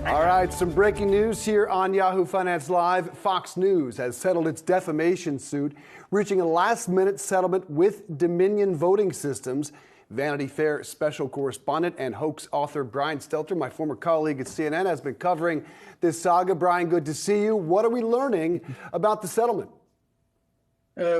All right, some breaking news here on Yahoo Finance Live. Fox News has settled its defamation suit, reaching a last-minute settlement with Dominion Voting Systems. Vanity Fair special correspondent and hoax author Brian Stelter, my former colleague at CNN, has been covering this saga. Brian, good to see you. What are we learning about the settlement?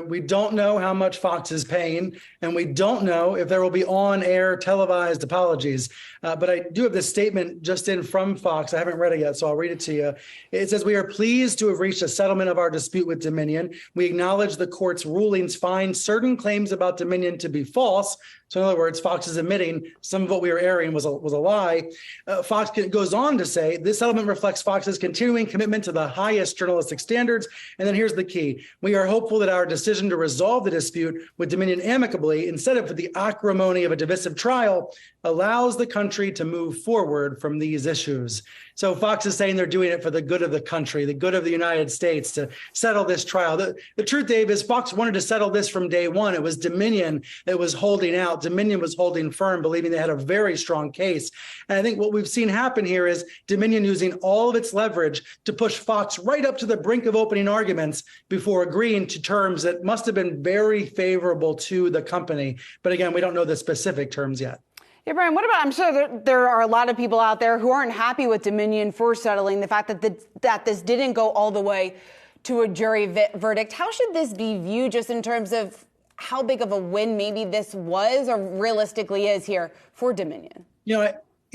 We don't know how much Fox is paying, and we don't know if there will be on-air televised apologies. But I do have this statement just in from Fox. I haven't read it yet, so I'll read it to you. It says, "We are pleased to have reached a settlement of our dispute with Dominion. We acknowledge the court's rulings find certain claims about Dominion to be false." So in other words, Fox is admitting some of what we were airing was a lie. Fox goes on to say, "This settlement reflects Fox's continuing commitment to the highest journalistic standards." And then here's the key. "We are hopeful that our decision to resolve the dispute with Dominion amicably, instead of the acrimony of a divisive trial, allows the country to move forward from these issues." So Fox is saying they're doing it for the good of the country, the good of the United States, to settle this trial. The truth, Dave, is Fox wanted to settle this from day one. It was Dominion that was holding out. Dominion was holding firm, believing they had a very strong case. And I think what we've seen happen here is Dominion using all of its leverage to push Fox right up to the brink of opening arguments before agreeing to terms that must have been very favorable to the company. But again, we don't know the specific terms yet. Yeah, Brian, what about, I'm sure there are a lot of people out there who aren't happy with Dominion for settling, the fact that this didn't go all the way to a jury verdict. How should this be viewed just in terms of how big of a win maybe this was or realistically is here for Dominion?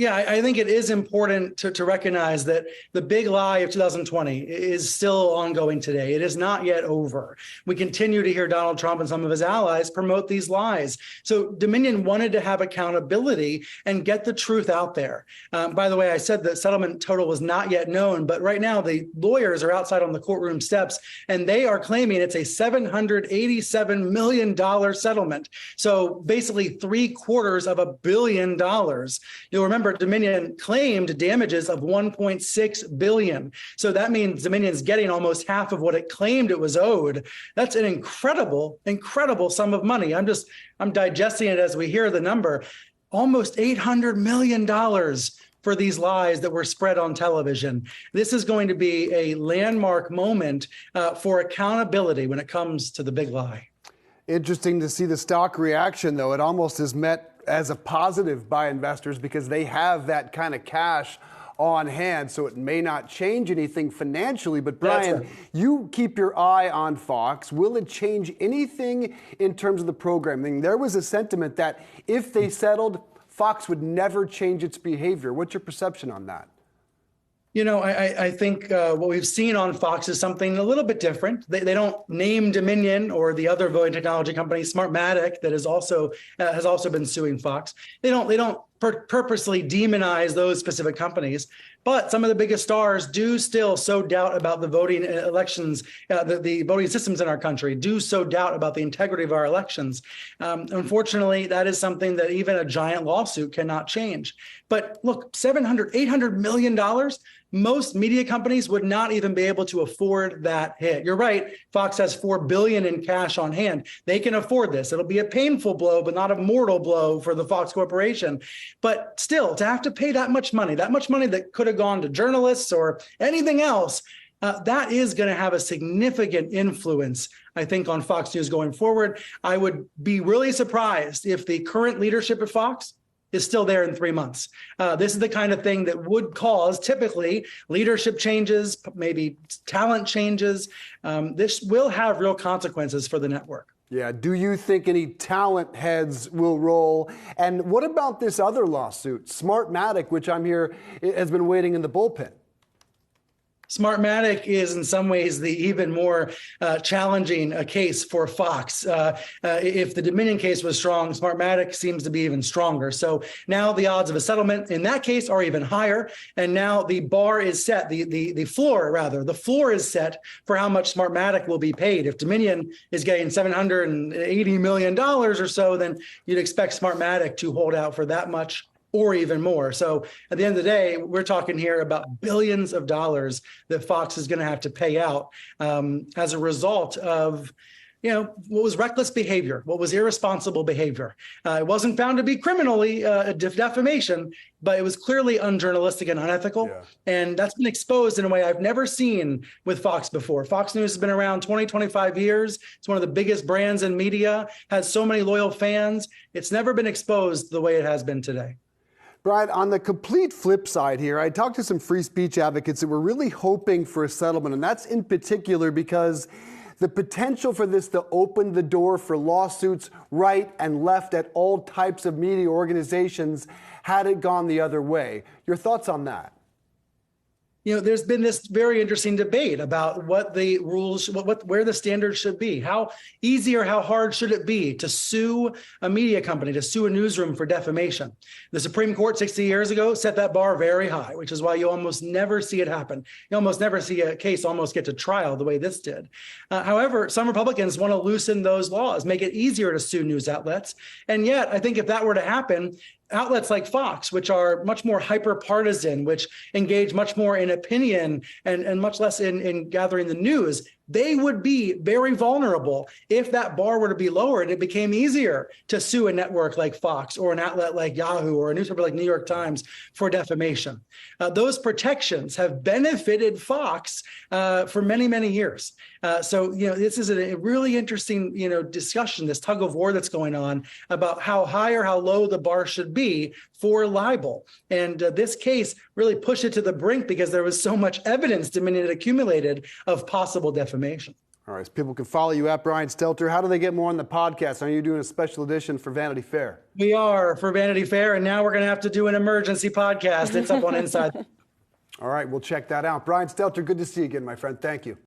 I think it is important to recognize that the big lie of 2020 is still ongoing today. It is not yet over. We continue to hear Donald Trump and some of his allies promote these lies. So Dominion wanted to have accountability and get the truth out there. By the way, I said the settlement total was not yet known, but right now the lawyers are outside on the courtroom steps, and they are claiming it's a $787 million settlement. So basically $750 million. You'll remember Dominion claimed damages of $1.6 billion. So that means Dominion's getting almost half of what it claimed it was owed. That's an incredible sum of money. I'm digesting it as we hear the number. Almost $800 million for these lies that were spread on television. This is going to be a landmark moment for accountability when it comes to the big lie. Interesting to see the stock reaction, though. It almost is met as a positive by investors because they have that kind of cash on hand, so it may not change anything financially. But Brian, you keep your eye on Fox. Will it change anything in terms of the programming? There was a sentiment that if they settled, Fox would never change its behavior. What's your perception on that? I think what we've seen on Fox is something a little bit different. They don't name Dominion or the other voting technology company, Smartmatic, that has also been suing Fox. They don't purposely demonize those specific companies. But some of the biggest stars do still sow doubt about the voting elections, the voting systems in our country, do sow doubt about the integrity of our elections. Unfortunately, that is something that even a giant lawsuit cannot change. But look, $800 million, most media companies would not even be able to afford that hit. You're right. Fox has $4 billion in cash on hand. They can afford this. It'll be a painful blow, but not a mortal blow for the Fox Corporation. But still, to have to pay that much money that could have gone to journalists or anything else, that is going to have a significant influence, I think, on Fox News going forward. I would be really surprised if the current leadership at Fox is still there in 3 months. This is the kind of thing that would cause typically leadership changes, maybe talent changes. This will have real consequences for the network. Yeah. Do you think any talent heads will roll? And what about this other lawsuit, Smartmatic, which I'm here has been waiting in the bullpen? Smartmatic is in some ways the even more challenging case for Fox. If the Dominion case was strong, Smartmatic seems to be even stronger. So now the odds of a settlement in that case are even higher. And now the bar is set, the floor is set for how much Smartmatic will be paid. If Dominion is getting $780 million or so, then you'd expect Smartmatic to hold out for that much or even more. So at the end of the day, we're talking here about billions of dollars that Fox is going to have to pay out as a result of what was reckless behavior, what was irresponsible behavior. It wasn't found to be criminally defamation, but it was clearly unjournalistic and unethical. Yeah. And that's been exposed in a way I've never seen with Fox before. Fox News has been around 20, 25 years. It's one of the biggest brands in media, has so many loyal fans. It's never been exposed the way it has been today. Brian, on the complete flip side here, I talked to some free speech advocates that were really hoping for a settlement, and that's in particular because the potential for this to open the door for lawsuits right and left at all types of media organizations had it gone the other way. Your thoughts on that? There's been this very interesting debate about what the rules, where the standards should be. How easy or how hard should it be to sue a media company, to sue a newsroom for defamation? The Supreme Court 60 years ago set that bar very high, which is why you almost never see it happen. You almost never see a case almost get to trial the way this did. However, some Republicans want to loosen those laws, make it easier to sue news outlets. And yet, I think if that were to happen, outlets like Fox, which are much more hyper-partisan, which engage much more in opinion and much less in gathering the news, they would be very vulnerable if that bar were to be lowered. It became easier to sue a network like Fox or an outlet like Yahoo or a newspaper like New York Times for defamation. Those protections have benefited Fox for many, many years. So this is a really interesting, discussion, this tug of war that's going on about how high or how low the bar should be for libel. And this case really pushed it to the brink because there was so much evidence Dominion had accumulated of possible defamation. All right, so people can follow you at Brian Stelter. How do they get more on the podcast? Are you doing a special edition for Vanity Fair? We are for Vanity Fair, and now we're going to have to do an emergency podcast. It's up on Inside. All right, we'll check that out. Brian Stelter, good to see you again, my friend. Thank you.